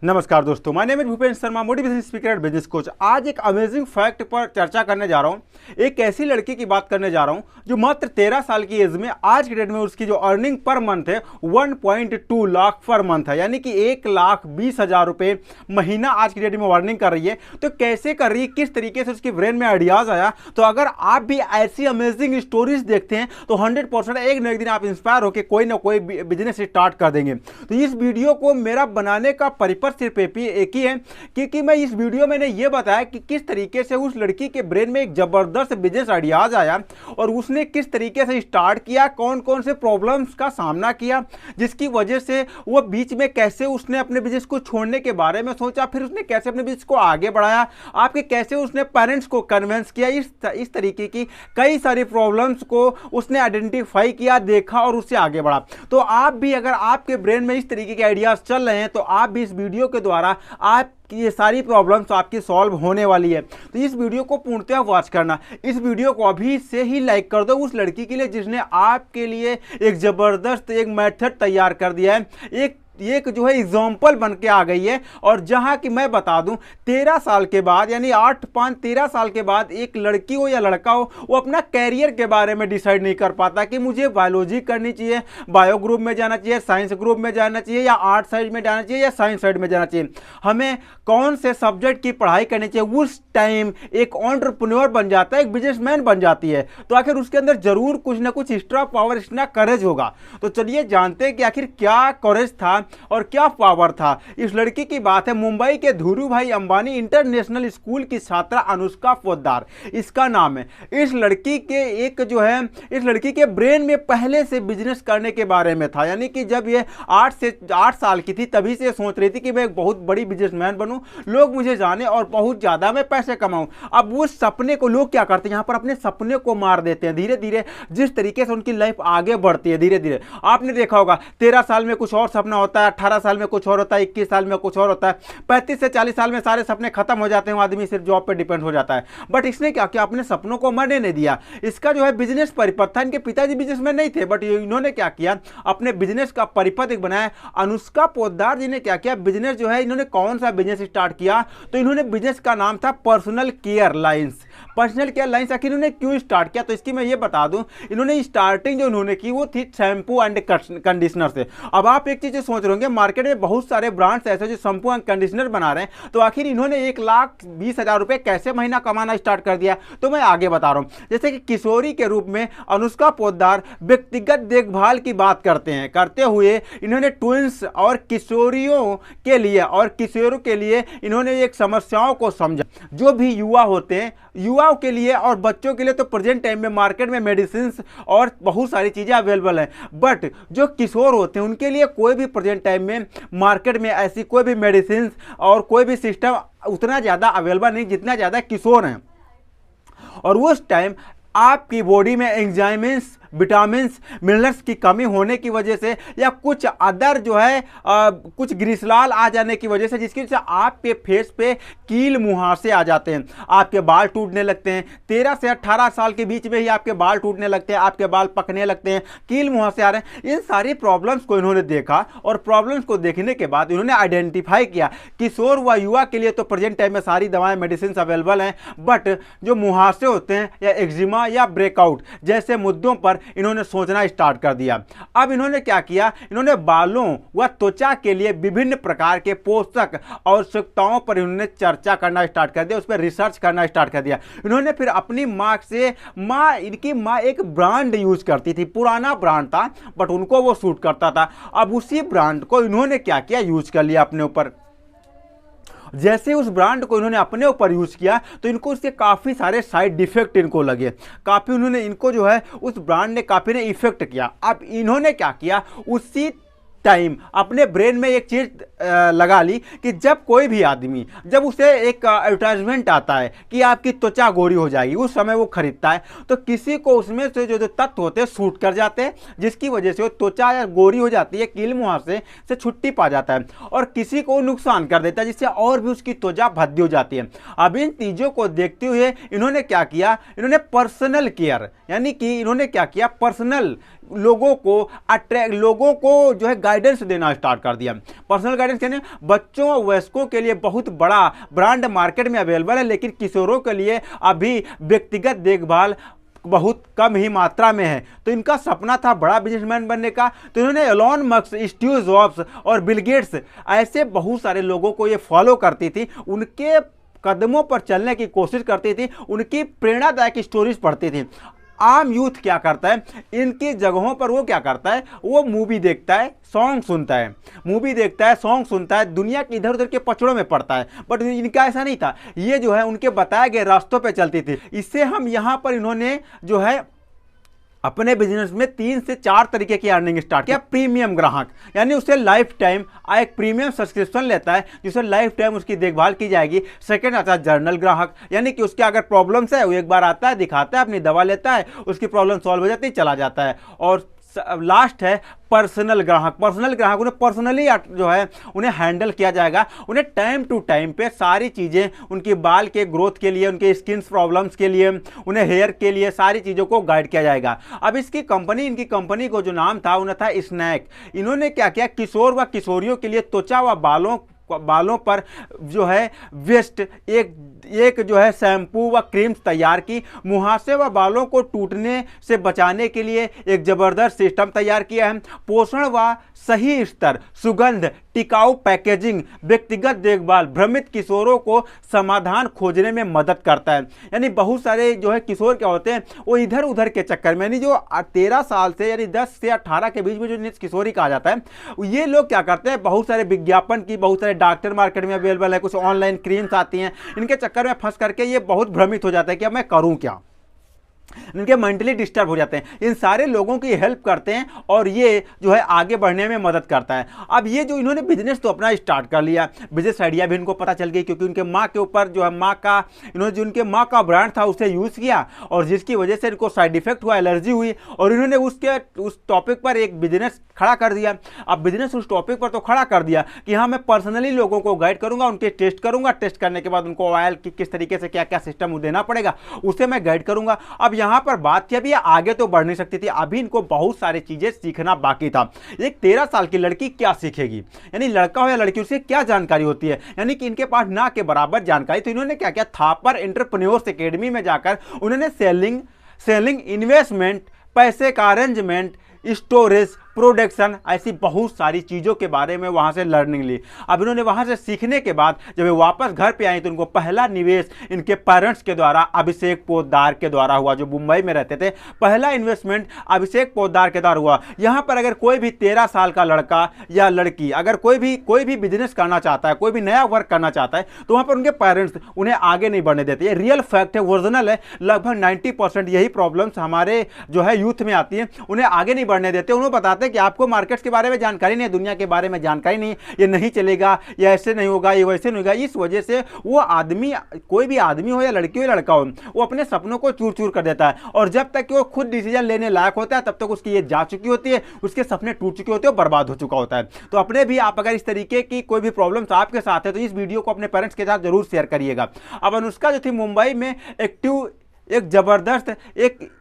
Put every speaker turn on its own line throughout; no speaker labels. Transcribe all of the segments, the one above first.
नमस्कार दोस्तों, my name is Bhupendra Sharma, motivation speaker and business coach. आज एक अमेजिंग फैक्ट पर चर्चा करने जा रहा हूं। एक ऐसी लड़की की बात करने जा रहा हूं जो मात्र 13 साल की एज में आज के डेट में उसकी जो अर्निंग पर मंथ है 1.2 लाख पर मंथ है, यानी कि 1,20,000 रुपए महीना आज की डेट में अर्निंग कर रही है। तो कैसे कर रही है, किस तरीके से उसके ब्रेन में आइडियाज आया। तो अगर आप भी ऐसी अमेजिंग स्टोरीज देखते हैं तो 100% एक न एक दिन आप इंस्पायर होकर कोई ना कोई बिजनेस स्टार्ट कर देंगे। तो इस वीडियो को मेरा बनाने का परिपथ सिर्फ एक ही है क्योंकि मैं इस वीडियो में ये बताया कि किस तरीके से उस लड़की के ब्रेन में एक जबरदस्त बिजनेस आइडियाज आया और उसने किस तरीके से स्टार्ट किया, कौन कौन से प्रॉब्लम्स का सामना किया, जिसकी वजह से वो बीच में कैसे उसने अपने बिजनेस को छोड़ने के बारे में सोचा, फिर उसने कैसे अपने बिजनेस को आगे बढ़ाया, आपके कैसे उसने पेरेंट्स को कन्विंस किया। इस तरीके की कई सारी प्रॉब्लम्स को उसने आइडेंटिफाई किया, देखा और उससे आगे बढ़ा। तो आप भी, अगर आपके ब्रेन में इस तरीके के आइडियाज चल रहे हैं तो आप भी इस वीडियो के द्वारा आप ये सारी प्रॉब्लम्स आपकी सॉल्व होने वाली है। तो इस वीडियो को पूर्णतः वॉच करना। इस वीडियो को अभी से ही लाइक कर दो उस लड़की के लिए जिसने आपके लिए एक जबरदस्त एक मेथड तैयार कर दिया है, एक जो है एग्जाम्पल बन के आ गई है। और जहां कि मैं बता दूं 13 साल के बाद, यानी 13 साल के बाद एक लड़की हो या लड़का हो, वो अपना कैरियर के बारे में डिसाइड नहीं कर पाता कि मुझे बायोलॉजी करनी चाहिए, बायो ग्रुप में जाना चाहिए, साइंस ग्रुप में जाना चाहिए, या आर्ट साइड में जाना चाहिए, या साइंस साइड में जाना चाहिए, हमें कौन से सब्जेक्ट की पढ़ाई करनी चाहिए। उस टाइम एक एंटरप्रेन्योर बन जाता है, एक बिजनेसमैन बन जाती है। तो आखिर उसके अंदर जरूर कुछ ना कुछ एक्स्ट्रा पावर, एक्स्ट्रा करेज होगा। तो चलिए जानते हैं कि आखिर क्या करेज था और क्या पावर था। इस लड़की की बात है मुंबई के धीरूभाई अंबानी इंटरनेशनल स्कूल की छात्रा अनुष्का पोद्दार, इसका नाम है। इस लड़की के ब्रेन में पहले से बिजनेस करने के बारे में था, यानी कि जब ये 8 साल की थी तभी से सोच रही थी कि मैं एक बहुत बड़ी बिजनेसमैन बनूं, लोग मुझे जाने और बहुत ज्यादा मैं पैसे कमाऊं। अब उस सपने को लोग क्या करते हैं, यहां पर अपने सपने को मार देते हैं। धीरे धीरे जिस तरीके से उनकी लाइफ आगे बढ़ती है, धीरे धीरे आपने देखा होगा 13 साल में कुछ और सपना होता है, 18 साल में कुछ और होता है, 21 साल में कुछ और होता है, 35 से 40 साल में सारे सपने खत्म हो जाते हैं, आदमी सिर्फ जॉब पे डिपेंड हो जाता है। बट इसने क्या किया, अपने सपनों को मरने नहीं दिया। इसका जो है बिजनेस परिपथ था। इनके पिताजी बिजनेसमैन नहीं थे, बट इन्होंने क्या किया, अपने बिजनेस का परिपथ एक बनाया। अनुष्का पोद्दार जी ने क्या किया, बिजनेस जो है, इन्होंने कौन सा बिजनेस स्टार्ट किया, तो इन्होंने बिजनेस का नाम था personal care lines. Personal care lines आखिर इन्होंने क्यों स्टार्ट किया, तो इसकी मैं ये बता दूं, इन्होंने स्टार्टिंग जो इन्होंने की वो थी शैम्पू एंड कंडीशनर से। अब आप एक चीज सोच रहे होंगे, मार्केट में बहुत सारे ब्रांड्स ऐसे जो शैम्पू एंड कंडीशनर बना रहे हैं, तो आखिर इन्होंने 1,20,000 रुपए कैसे महीना कमाना स्टार्ट कर दिया, तो मैं आगे बता रहा हूं। जैसे कि किशोरी के रूप में अनुष्का पोद्दार व्यक्तिगत देखभाल की बात करते हुए इन्होंने ट्विंस और किशोरियों के लिए इन्होंने एक समस्याओं को समझा। जो भी युवा होते हैं, युवाओं के लिए और बच्चों के लिए तो प्रेजेंट टाइम में मार्केट में मेडिसिन और बहुत सारी चीजें अवेलेबल हैं, बट जो किशोर होते हैं उनके लिए कोई भी प्रेजेंट टाइम में मार्केट में ऐसी कोई भी मेडिसिन और कोई भी सिस्टम उतना ज्यादा अवेलेबल नहीं जितना ज्यादा किशोर हैं। और उस टाइम आपकी बॉडी में एंजाइम्स, विटामिन्स, मिनरल्स की कमी होने की वजह से, या कुछ अदर जो है कुछ ग्रीसलाल आ जाने की वजह से, जिसकी वजह से आपके फेस पे कील मुहासे आ जाते हैं, आपके बाल टूटने लगते हैं। 13 से 18 साल के बीच में ही आपके बाल टूटने लगते हैं, आपके बाल पकने लगते हैं, कील मुहासे आ रहे हैं। इन सारी प्रॉब्लम्स को इन्होंने देखा और प्रॉब्लम्स को देखने के बाद इन्होंने आइडेंटिफाई किया किशोर व युवा के लिए तो प्रेजेंट टाइम में सारी दवाएं, मेडिसिन अवेलेबल हैं, बट जो मुहासे होते हैं या एक्जिमा या ब्रेकआउट जैसे मुद्दों पर इन्होंने सोचना स्टार्ट कर दिया। अब इन्होंने क्या किया, इन्होंने बालों व त्वचा के लिए विभिन्न प्रकार के पोषक आवश्यकताओं पर इन्होंने चर्चा करना स्टार्ट कर दिया, उस पर रिसर्च करना स्टार्ट कर दिया। इन्होंने फिर अपनी इनकी माँ एक ब्रांड यूज करती थी, पुराना ब्रांड था बट उनको वो सूट करता था। अब उसी ब्रांड को इन्होंने क्या किया, यूज कर लिया अपने ऊपर। जैसे उस ब्रांड को इन्होंने अपने ऊपर यूज किया तो इनको उसके काफी सारे साइड इफेक्ट इनको लगे, काफी इनको जो है उस ब्रांड ने काफी ने इफेक्ट किया। अब इन्होंने क्या किया, उसी टाइम अपने ब्रेन में एक चीज लगा ली कि जब कोई भी आदमी, जब उसे एक एडवर्टाइजमेंट आता है कि आपकी त्वचा गोरी हो जाएगी, उस समय वो खरीदता है, तो किसी को उसमें से जो तत्व होते हैं सूट कर जाते हैं, जिसकी वजह से वो त्वचा या गोरी हो जाती है, कील मुहासे से छुट्टी पा जाता है, और किसी को नुकसान कर देता है जिससे और भी उसकी त्वचा भद्दी हो जाती है। अब इन चीजों को देखते हुए इन्होंने क्या किया, इन्होंने पर्सनल केयर, यानी कि इन्होंने क्या किया, पर्सनल लोगों को जो है गाइडेंस देना स्टार्ट कर दिया। पर्सनल गाइडेंस यानी बच्चों और वयस्कों के लिए बहुत बड़ा ब्रांड मार्केट में अवेलेबल है, लेकिन किशोरों के लिए अभी व्यक्तिगत देखभाल बहुत कम ही मात्रा में है। तो इनका सपना था बड़ा बिजनेसमैन बनने का, तो इन्होंने एलोन मस्क, स्टीव जॉब्स और बिल गेट्स ऐसे बहुत सारे लोगों को ये फॉलो करती थी, उनके कदमों पर चलने की कोशिश करती थी, उनकी प्रेरणादायक स्टोरीज पढ़ती थी। आम यूथ क्या करता है, इनकी जगहों पर वो क्या करता है, वो मूवी देखता है, सॉन्ग सुनता है, मूवी देखता है, सॉन्ग सुनता है, दुनिया के इधर उधर के पचड़ों में पड़ता है। बट इनका ऐसा नहीं था, ये जो है उनके बताए गए रास्तों पे चलती थी। इससे हम यहाँ पर इन्होंने जो है अपने बिजनेस में 3 से 4 तरीके की अर्निंग स्टार्ट किया। प्रीमियम ग्राहक यानी उसे लाइफ टाइम एक प्रीमियम सब्सक्रिप्शन लेता है जिससे लाइफ टाइम उसकी देखभाल की जाएगी। सेकंड आता है जर्नल ग्राहक, यानी कि उसके अगर प्रॉब्लम्स है वो एक बार आता है, दिखाता है, अपनी दवा लेता है, उसकी प्रॉब्लम सॉल्व हो जाती है, चला जाता है। और लास्ट है पर्सनल ग्राहक। पर्सनल ग्राहक उन्हें पर्सनली जो है उन्हें हैंडल किया जाएगा, उन्हें टाइम टू टाइम पे सारी चीज़ें, उनकी बाल के ग्रोथ के लिए, उनके स्किन प्रॉब्लम्स के लिए, उन्हें हेयर के लिए सारी चीज़ों को गाइड किया जाएगा। अब इनकी कंपनी को जो नाम था उन्हें था स्नैक। इन्होंने क्या किया, किशोर व किशोरियों के लिए त्वचा व बालों पर जो है वेस्ट एक जो है शैम्पू व क्रीम्स तैयार की। मुहासे व बालों को टूटने से बचाने के लिए एक जबरदस्त सिस्टम तैयार किया है। पोषण व सही स्तर, सुगंध, टिकाऊ पैकेजिंग, व्यक्तिगत देखभाल भ्रमित किशोरों को समाधान खोजने में मदद करता है। यानी बहुत सारे जो है किशोर क्या होते हैं, वो इधर उधर के चक्कर में, यानी जो 13 साल से यानी 10 से 18 के बीच में जो किशोरी कहा जाता है, ये लोग क्या करते हैं, बहुत सारे विज्ञापन की, बहुत सारे डॉक्टर मार्केट में अवेलेबल है, कुछ ऑनलाइन क्रीम्स आती हैं, इनके चक्कर में फंस करके ये बहुत भ्रमित हो जाता है कि अब मैं करूं क्या, इनके मेंटली डिस्टर्ब हो जाते हैं। इन सारे लोगों की हेल्प करते हैं और ये जो है आगे बढ़ने में मदद करता है। अब ये जो इन्होंने बिजनेस तो अपना स्टार्ट कर लिया, बिजनेस आइडिया भी इनको पता चल गई, क्योंकि उनके माँ के ऊपर जो है इन्होंने जो उनके माँ का ब्रांड था उसे यूज़ किया और जिसकी वजह से इनको साइड इफेक्ट हुआ, एलर्जी हुई, और इन्होंने उस टॉपिक पर एक बिजनेस खड़ा कर दिया। अब बिजनेस उस टॉपिक पर तो खड़ा कर दिया कि हाँ मैं पर्सनली लोगों को गाइड करूंगा, उनके टेस्ट करूंगा, टेस्ट करने के बाद उनको ऑयल की किस तरीके से क्या क्या सिस्टम देना पड़ेगा उसे मैं गाइड करूंगा। अब यहां पर बात थी अभी आगे तो बढ़ नहीं सकती थी, अभी इनको बहुत सारी चीजें सीखना बाकी था। एक 13 साल की लड़की क्या सीखेगी, यानी लड़का हो या लड़की, उसे क्या जानकारी होती है, यानी कि इनके पास ना के बराबर जानकारी। तो इन्होंने क्या किया, थापर एंटरप्रेन्योर्स एकेडमी में जाकर उन्होंने सेलिंग, इन्वेस्टमेंट, पैसे का अरेंजमेंट, स्टोरेज, प्रोडक्शन, ऐसी बहुत सारी चीज़ों के बारे में वहाँ से लर्निंग ली। अब इन्होंने वहाँ से सीखने के बाद जब वे वापस घर पे आई तो उनको पहला निवेश इनके पेरेंट्स के द्वारा, अभिषेक पोद्दार के द्वारा हुआ, जो मुंबई में रहते थे। पहला इन्वेस्टमेंट अभिषेक पोद्दार के द्वारा हुआ। यहाँ पर अगर कोई भी 13 साल का लड़का या लड़की अगर कोई भी बिजनेस करना चाहता है, कोई भी नया वर्क करना चाहता है, तो वहाँ पर उनके पेरेंट्स उन्हें आगे नहीं बढ़ने देते। ये रियल फैक्ट है, ओरिजिनल है। लगभग 90% यही प्रॉब्लम्स हमारे जो है यूथ में आती है, उन्हें आगे नहीं बढ़ने देते। उन्हें बताते हैं कि आपको मार्केट्स के बारे में जानकारी नहीं है, दुनिया के बारे में जानकारी नहीं, ये नहीं चलेगा, ये ऐसे नहीं होगा, ये वैसे नहीं होगा। इस वजह से वो आदमी, कोई भी आदमी हो या लड़की हो या लड़का हो, वो अपने सपनों को चूर चूर कर देता है, और जब तक कि वो खुद डिसीजन लेने लायक होता है तब तक उसकी ये जा चुकी होती है, उसके सपने टूट चुके होते हैं, बर्बाद हो चुका होता है। तो अपने भी आप अगर इस तरीके की कोई भी प्रॉब्लम्स आपके साथ है तो इस वीडियो को अपने पेरेंट्स के साथ जरूर शेयर करिएगा। अब अनुष्का जो थी मुंबई में एक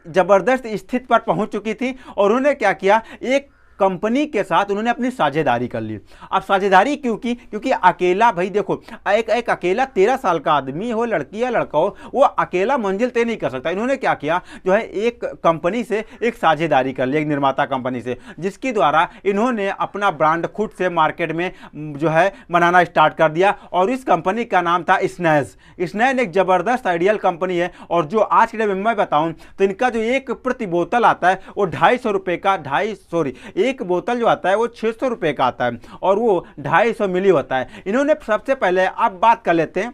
जबरदस्त स्थिति पर पहुंच चुकी थी, और उन्होंने क्या किया, एक कंपनी के साथ उन्होंने अपनी साझेदारी कर ली। अब साझेदारी क्यों की, क्योंकि अकेला, भाई देखो, एक अकेला 13 साल का आदमी हो, लड़की या लड़का हो, वो अकेला मंजिल तय नहीं कर सकता। इन्होंने क्या किया, जो है एक कंपनी से एक साझेदारी कर ली, एक निर्माता कंपनी से, जिसके द्वारा इन्होंने अपना ब्रांड खुद से मार्केट में जो है बनाना स्टार्ट कर दिया, और इस कंपनी का नाम था स्नैज। स्नैज एक जबरदस्त आइडियल कंपनी है, और जो आज के डेट में मैं बताऊं तो इनका जो एक प्रति बोतल आता है वो 250 रुपये का, एक बोतल जो आता है वो 600 रुपये का आता है, और वो 250 मिली होता है। इन्होंने सबसे पहले, अब बात कर लेते हैं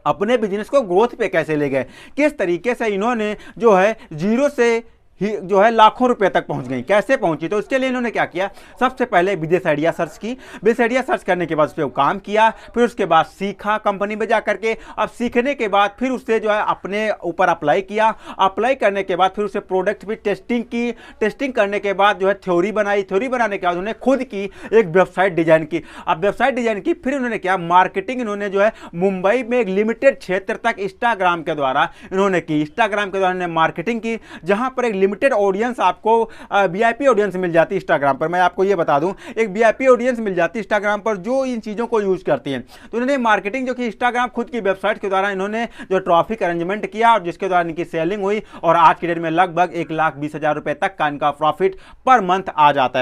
अपने बिजनेस को ग्रोथ पे कैसे ले गए, किस तरीके से इन्होंने जो है जीरो से जो है लाखों रुपए तक पहुंच गई, कैसे पहुंची। तो उसके लिए इन्होंने क्या किया, सबसे पहले बिजनेस आइडिया सर्च की, बिजनेस आइडिया सर्च करने के बाद उस पर काम किया, फिर उसके बाद सीखा कंपनी में जा करके। अब सीखने के बाद फिर उससे जो है अपने ऊपर अप्लाई किया, अप्लाई करने के बाद फिर उसे प्रोडक्ट भी टेस्टिंग की, टेस्टिंग करने के बाद जो है थ्योरी बनाई, थ्योरी बनाने के बाद उन्होंने खुद की एक वेबसाइट डिजाइन की। अब वेबसाइट डिजाइन की, फिर उन्होंने क्या, मार्केटिंग इन्होंने जो है मुंबई में एक लिमिटेड क्षेत्र तक इंस्टाग्राम के द्वारा इन्होंने की, इंस्टाग्राम के द्वारा मार्केटिंग की, जहां पर एक लिमिटेड ऑडियंस आपको वीआईपी ऑडियंस मिल जाती है इंस्टाग्राम पर। मैं आपको ये बता दूं, एक वीआईपी ऑडियंस मिल जाती है इंस्टाग्राम पर जो इन चीज़ों को यूज करती है। तो इन्होंने मार्केटिंग जो कि इंस्टाग्राम खुद की वेबसाइट के द्वारा इन्होंने जो ट्रैफिक अरेंजमेंट किया और जिसके द्वारा इनकी सेलिंग हुई और आज की डेट में लगभग 1,20,000 रुपए तक का इनका प्रॉफिट पर मंथ आ जाता है।